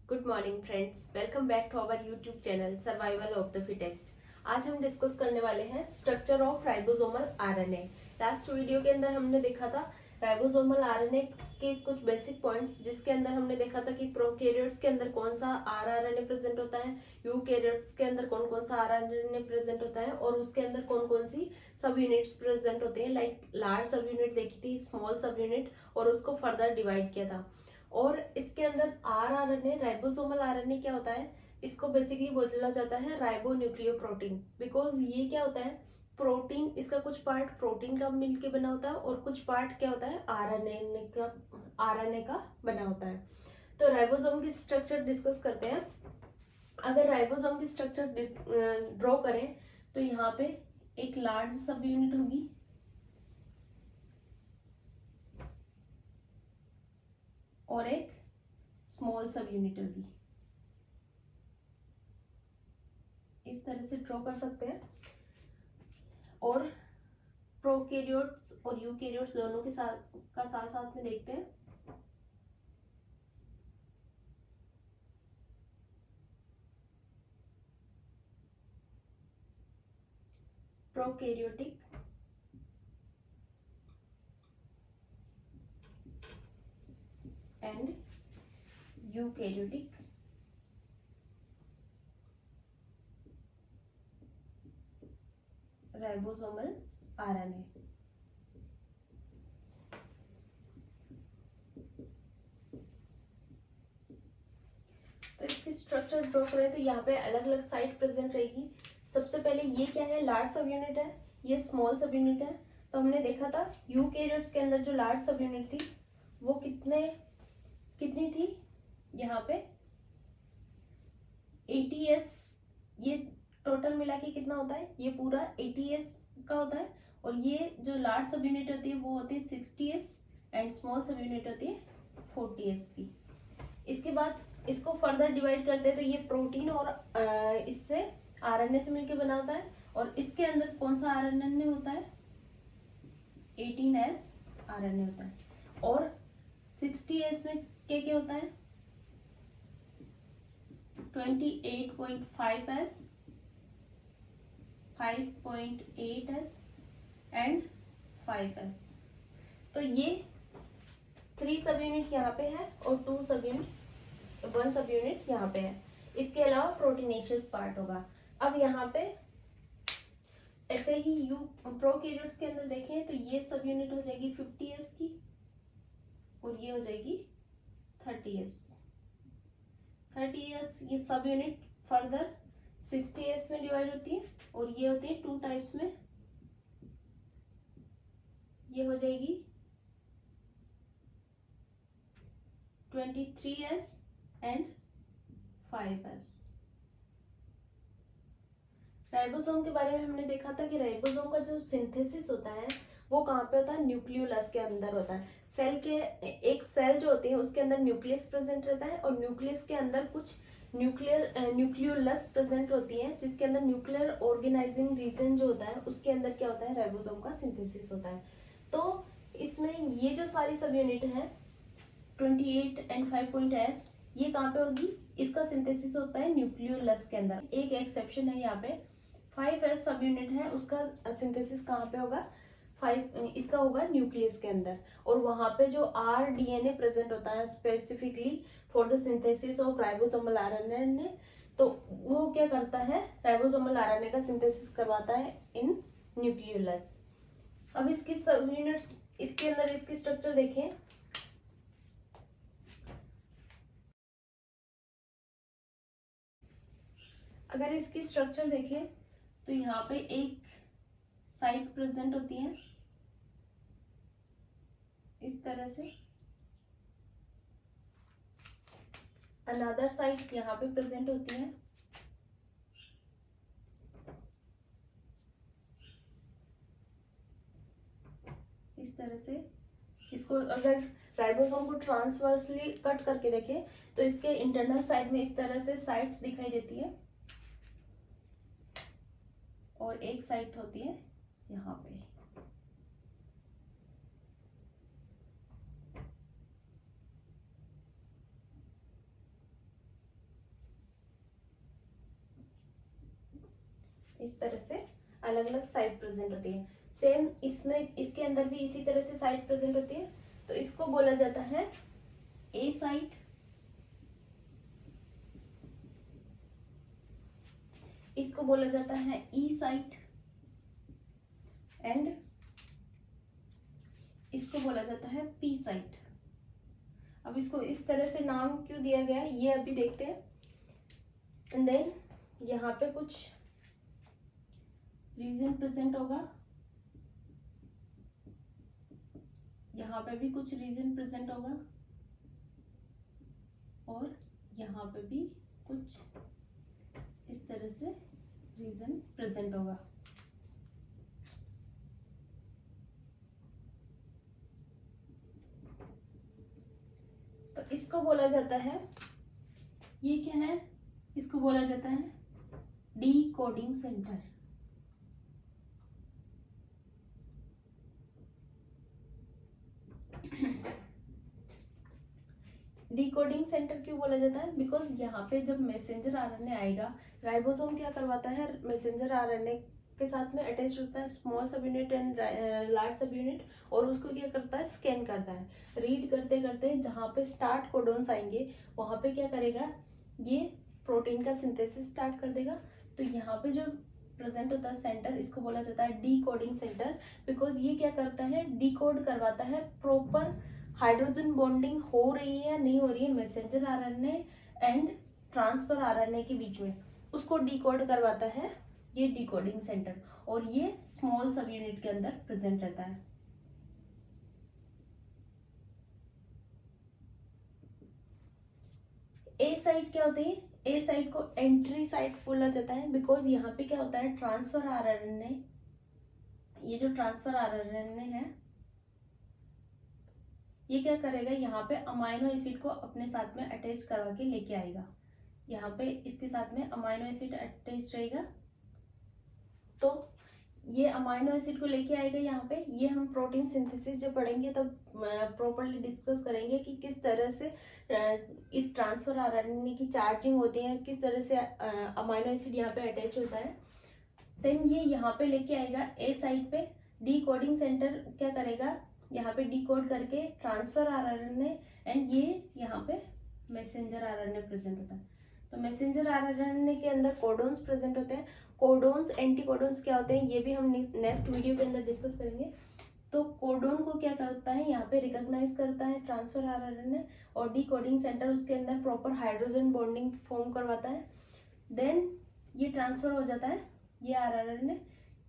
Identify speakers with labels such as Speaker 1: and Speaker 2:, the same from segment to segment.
Speaker 1: Good morning friends, welcome back to our YouTube channel survival of the fittest. आज हम discuss करने वाले हैं structure of ribosomal RNA. Last video के अंदर हमने देखा था राइबोसोमल आरएनए के कुछ बेसिक पॉइंट्स, जिसके अंदर हमने देखा था कि प्रोकैरियोट्स के अंदर कौन सा आरएनए प्रेजेंट होता है, यूकैरियोट्स के अंदर कौन कौन सा आरएनए प्रेजेंट होता है और उसके अंदर कौन कौन सी सब यूनिट्स प्रेजेंट होते हैं। लाइक लार्ज सब यूनिट देखी थी, स्मॉल सब यूनिट, और उसको फर्दर डिवाइड किया था। और इसके अंदर आरएनए, राइबोसोमल आरएनए क्या होता है, इसको बेसिकली बोला जाता है राइबो न्यूक्लियो प्रोटीन। बिकॉज ये क्या होता है, प्रोटीन, इसका कुछ पार्ट प्रोटीन का मिलके बना होता है और कुछ पार्ट क्या होता है आरएनए का बना होता है। तो राइबोसोम की स्ट्रक्चर डिस्कस करते हैं। अगर राइबोसोम की स्ट्रक्चर ड्रॉ करें तो यहाँ पे एक लार्ज सब यूनिट होगी और एक स्मॉल सब यूनिट होगी। इस तरह से ड्रॉ कर सकते हैं। और प्रोकैरियोट्स और यूकैरियोट्स दोनों के साथ साथ में देखते हैं। Prokaryotic and eukaryotic ribosomal RNA. तो इसकी स्ट्रक्चर ड्रॉ करें तो यहाँ पे अलग अलग साइट प्रेजेंट रहेगी। सबसे पहले ये क्या है, लार्ज सब यूनिट है, ये स्मॉल सब यूनिट है। तो हमने देखा था यूकैरियोट्स के अंदर जो लार्ज सब यूनिट थी वो कितनी थी, यहाँ पे 80s। ये टोटल मिला के कितना होता है, ये पूरा 80s का होता है। और ये जो लार्ज सब यूनिट होती है वो होती है 60s एंड स्मॉल सब यूनिट होती है 40s की। इसके बाद इसको फर्दर डिवाइड करते हैं तो ये प्रोटीन और इससे आरएनए से मिलकर बना होता है। और इसके अंदर कौन सा आरएनए होता है, 18s आरएनए होता है। और 60s में क्या होता है, 28.5s, 5.8s एंड 5s। तो ये 3 सब यूनिट यहाँ पे है और 1 सब यूनिट यहाँ पे है। इसके अलावा प्रोटीनेशियस पार्ट होगा। अब यहाँ पे ऐसे ही प्रोकैरियोट्स के अंदर देखें तो ये सब यूनिट हो जाएगी 50s की और ये हो जाएगी 30s। ये सब यूनिट फर्दर 60s में डिवाइड होती है और ये होती है 2 टाइप्स में। ये हो जाएगी 23s एंड 5s। राइबोसोम के बारे में हमने देखा था कि राइबोसोम का जो सिंथेसिस होता है वो कहाँ पे होता है, न्यूक्लियोलस के अंदर होता है। एक सेल जो होती है उसके अंदर न्यूक्लियस प्रेजेंट रहता है और न्यूक्लियस के अंदर कुछ न्यूक्लियोलस प्रेजेंट होती है, जिसके अंदर न्यूक्लियर ऑर्गेनाइजिंग रीजन जो होता है उसके अंदर क्या होता है, राइबोसोम का सिंथेसिस होता है। तो इसमें ये जो सारी सब यूनिट है 28 एंड 5.s, ये कहाँ पे होगी, इसका सिंथेसिस होता है न्यूक्लियोलस के अंदर। एक एक्सेप्शन है यहाँ पे, 5s सब यूनिट है, उसका सिंथेसिस कहाँ पे होगा, इसका होगा न्यूक्लियस के अंदर। और वहां पे जो rDNA प्रेजेंट होता है specifically for the synthesis of ribosomal RNA, तो वो क्या करता है, राइबोसोमल आरएनए का सिंथेसिस करवाता है इन न्यूक्लियोलस। अब इसकी सब यूनिट्स, इसके अंदर इसकी स्ट्रक्चर देखें। अगर इसकी स्ट्रक्चर देखें तो यहाँ पे एक साइट प्रेजेंट होती है इस तरह से, अनदर साइट यहाँ पे प्रेजेंट होती है इस तरह से। इसको अगर राइबोसोम को ट्रांसवर्सली कट करके देखें तो इसके इंटरनल साइड में इस तरह से साइट्स दिखाई देती है और एक साइट होती है यहाँ पे। अलग अलग साइट प्रेजेंट होती है। सेम इसमें, इसके अंदर भी इसी तरह से साइट प्रेजेंट होती है। तो इसको बोला जाता है ए साइट, इसको बोला जाता है ई साइट, एंड इसको बोला जाता है पी साइट। अब इसको इस तरह से नाम क्यों दिया गया है ये अभी देखते हैं। एंड देन यहाँ पे कुछ रीजन प्रेजेंट होगा, यहाँ पे भी कुछ रीजन प्रेजेंट होगा, और यहाँ पे भी कुछ इस तरह से रीजन प्रेजेंट होगा। तो इसको बोला जाता है, ये क्या है, इसको बोला जाता है डीकोडिंग सेंटर। डीकोडिंग सेंटर क्यों बोला जाता है? बिकॉज यहाँ पे जब मैसेंजर आरएनए आएगा, राइबोसोम क्या करवाता है, मैसेंजर आरएनए के साथ में अटैच होता है स्मॉल सब यूनिट एंड लार्ज सब यूनिट, और उसको क्या करता है, स्कैन करता है। रीड करते करते जहाँ पे स्टार्ट कोडॉन्स आएंगे वहां पे क्या करेगा, ये प्रोटीन का सिंथेसिस स्टार्ट कर देगा। तो यहाँ पे जो प्रेजेंट होता है सेंटर, इसको बोला जाता है डीकोडिंग सेंटर। बिकॉज ये क्या करता है, डीकोड करवाता है प्रॉपर हाइड्रोजन बॉन्डिंग हो रही है या नहीं हो रही है messenger RNA and transfer RNA के बीच में, उसको डिकोड करवाता है ये डिकोडिंग सेंटर, और ये स्मॉल सब यूनिट के अंदर प्रेजेंट रहता है। ए साइट क्या होती है, ए साइट को एंट्री साइट बोला जाता है। बिकॉज यहाँ पे क्या होता है, ट्रांसफर आरएनए, ये जो ट्रांसफर आरएनए है ये क्या करेगा, यहाँ पे अमाइनो एसिड को अपने साथ में अटैच करवा के लेके आएगा। यहाँ पे इसके साथ में अमाइनो एसिड अटैच रहेगा, तो ये अमाइनो एसिड को लेके आएगा यहाँ पे। ये हम प्रोटीन सिंथेसिस जब पढ़ेंगे तब प्रॉपर्ली डिस्कस करेंगे कि किस तरह से इस ट्रांसफर आरएनए की चार्जिंग होती है, किस तरह से अमाइनो एसिड यहाँ पे अटैच होता है। देन ये यहाँ पे लेके आएगा ए साइट पे। डीकोडिंग सेंटर क्या करेगा, यहाँ पे डिकोड करके ट्रांसफर आरएनए, एंड ये यहाँ पे मैसेंजर आरएनए प्रेजेंट होता है। तो मैसेंजर आरएनए के अंदर कोडोन्स प्रेजेंट होते हैं। कोडोन्स, एंटी कोडोन्स क्या होते हैं ये भी हम नेक्स्ट वीडियो के अंदर डिस्कस करेंगे। तो कोडोन को क्या करता है, यहाँ पे रिकॉग्नाइज करता है ट्रांसफर आरएनए, और डीकोडिंग सेंटर उसके अंदर प्रॉपर हाइड्रोजन बॉन्डिंग फॉर्म करवाता है। देन ये ट्रांसफर हो जाता है ये आरएनए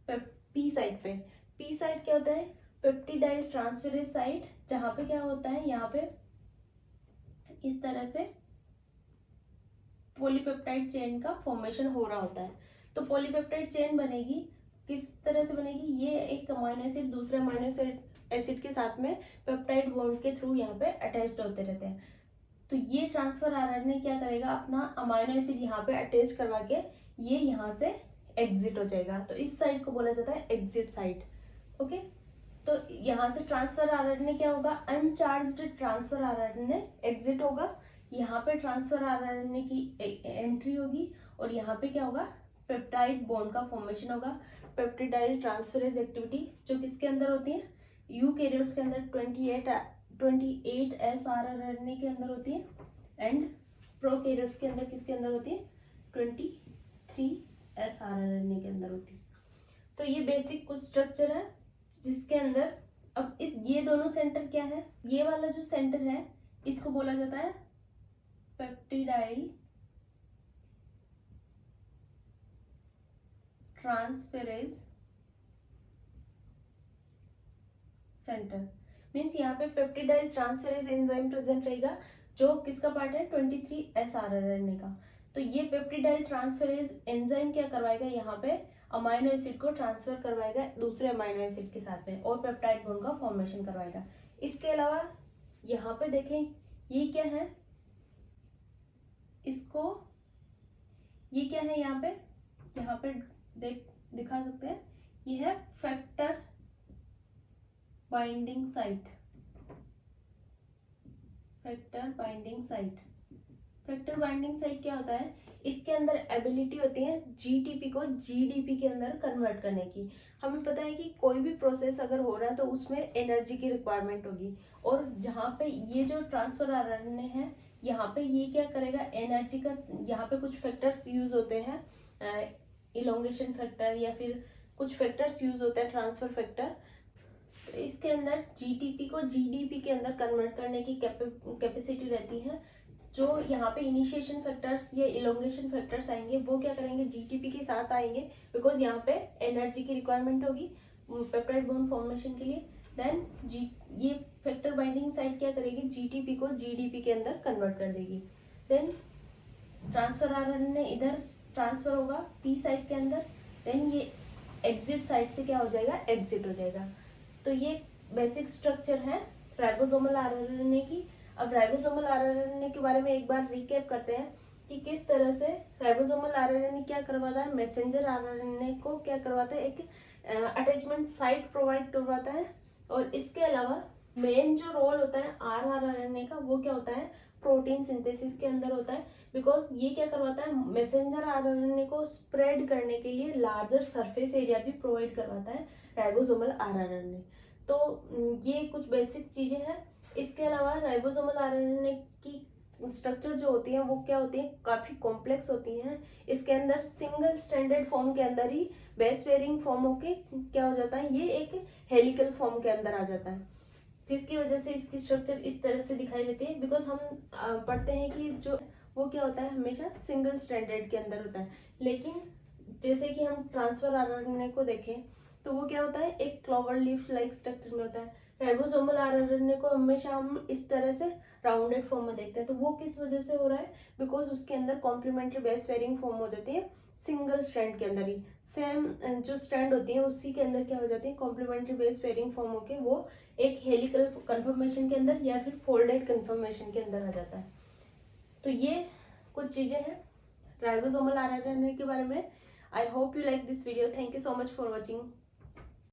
Speaker 1: पी साइट पे। पी साइट क्या होता है, पेप्टिडाइल ट्रांसफेरेज साइट, जहां पे क्या होता है, यहाँ पे इस तरह से पॉलीपेप्टाइड चेन का फॉर्मेशन हो रहा होता है। तो पॉलीपेप्टाइड चेन बनेगी, किस तरह से बनेगी, ये एक अमाइनो एसिड दूसरे अमाइनो एसिड के साथ में पेप्टाइड बॉन्ड के थ्रू यहाँ पे अटैच्ड होते रहते हैं। तो ये ट्रांसफर आरएनए क्या करेगा, अपना अमाइनो एसिड यहाँ पे अटैच करवा के ये यहाँ से एग्जिट हो जाएगा। तो इस साइड को बोला जाता है एग्जिट साइड। ओके, तो यहाँ से ट्रांसफर आरएनए क्या होगा, अनचार्ज्ड ट्रांसफर आरएनए एग्जिट होगा, यहाँ पे ट्रांसफर आरएनए की एंट्री होगी, और यहाँ पे क्या होगा, पेप्टाइड बॉन्ड का फॉर्मेशन होगा। पेप्टिडाइल ट्रांसफरेज एक्टिविटी जो किसके अंदर होती है, यूकैरियोट्स के अंदर 28 एस आरएनए के अंदर होती है, एंड प्रोकैरियोट्स के अंदर किसके अंदर होती है, 23 एस आरएनए के अंदर होती है। तो ये बेसिक कुछ स्ट्रक्चर है जिसके अंदर, अब ये दोनों सेंटर क्या है, ये वाला जो सेंटर है इसको बोला जाता है पेप्टिडाइल ट्रांसफेरेज सेंटर। मीन्स यहाँ पे पेप्टिडाइल ट्रांसफेरेज एंजाइम प्रेजेंट रहेगा, जो किसका पार्ट है, 23 एस आरएनए का। तो ये पेप्टिडाइल ट्रांसफेरेज एंजाइम क्या करवाएगा, यहाँ पे अमाइनो एसिड को ट्रांसफर करवाएगा दूसरे अमाइनो एसिड के साथ में, और पेप्टाइड बॉन्ड का फॉर्मेशन करवाएगा। इसके अलावा यहाँ पे देखें ये क्या है, इसको, ये क्या है, यहाँ पे दिखा सकते हैं, ये है factor binding site. Factor binding site, factor binding site क्या होता है, इसके अंदर एबिलिटी होती है जीटीपी को जीडीपी के अंदर कन्वर्ट करने की। हमें पता है कि कोई भी प्रोसेस अगर हो रहा है तो उसमें एनर्जी की रिक्वायरमेंट होगी, और जहाँ पे ये जो ट्रांसफर आरएनए है, यहाँ पे ये क्या करेगा, एनर्जी का, यहाँ पे कुछ फैक्टर्स यूज होते हैं, इलोंगेशन फैक्टर या फिर कुछ फैक्टर्स यूज होते हैं, ट्रांसफर फैक्टर। तो इसके अंदर जीटीपी को जीडीपी के अंदर कन्वर्ट करने की कैपेसिटी रहती है। जो यहाँ पे इनिशिएशन फैक्टर्स या इलोंगेशन फैक्टर्स आएंगे वो क्या करेंगे, जीटीपी के साथ आएंगे, बिकॉज यहाँ पे एनर्जी की रिक्वायरमेंट होगी पेप्टाइड बॉन्ड फॉर्मेशन के लिए। देन ये फैक्टर बाइंडिंग साइट क्या करेगी, जीटीपी को जीडीपी के अंदर कन्वर्ट कर देगी। देन ट्रांसफर आरएनए इधर ट्रांसफर होगा पी साइट के अंदर, देन ये एग्जिट साइट से क्या हो जाएगा, एग्जिट हो जाएगा। तो ये बेसिक स्ट्रक्चर है राइबोसोमल आरएनए की। अब राइबोसोमल आरएनए के बारे में एक बार रिकैप करते हैं कि किस तरह से राइबोसोमल आरएनए क्या करवाता है, मैसेंजर आरएनए को क्या करवाता है, एक अटैचमेंट साइट प्रोवाइड करवाता है। और इसके अलावा मेन जो रोल होता है आरएनए का वो क्या होता है, प्रोटीन सिंथेसिस के अंदर होता है, बिकॉज ये क्या करवाता है, मैसेंजर आरएनए को स्प्रेड करने के लिए लार्जर सरफेस एरिया भी प्रोवाइड करवाता है राइबोसोमल आरएनए। तो ये कुछ बेसिक चीजें हैं। इसके अलावा राइबोसोमल आरएनए की स्ट्रक्चर जो होती है वो क्या होती है, काफी कॉम्प्लेक्स होती है। इसके अंदर सिंगल स्टैंडर्ड फॉर्म के अंदर ही बेस पेयरिंग फॉर्म होके क्या हो जाता है, ये एक हेलिकल फॉर्म के अंदर आ जाता है, जिसकी वजह से इसकी स्ट्रक्चर इस तरह से दिखाई देती है। बिकॉज हम पढ़ते हैं कि जो वो क्या होता है, हमेशा सिंगल स्टैंडर्ड के अंदर होता है। लेकिन जैसे कि हम ट्रांसफर आरएनए को देखें तो वो क्या होता है, एक क्लोवर लीफ लाइक स्ट्रक्चर में होता है। राइबोसोमल आरएनए को हमेशा हम इस तरह से राउंडेड फॉर्म में देखते हैं। तो वो किस वजह से हो रहा है, बिकॉज उसके अंदर कॉम्प्लीमेंट्री बेस पेयरिंग फॉर्म हो जाती है सिंगल स्ट्रैंड के अंदर ही। सेम जो स्ट्रैंड होती है उसी के अंदर क्या हो जाती है, कॉम्प्लीमेंट्री बेस पेयरिंग फॉर्म होके वो एक हेलिकल कन्फर्मेशन के अंदर या फिर फोल्डेड कन्फर्मेशन के अंदर आ जाता है। तो ये कुछ चीजें हैं राइबोसोमल आरएनए के बारे में। I hope you like this video. Thank you so much for watching.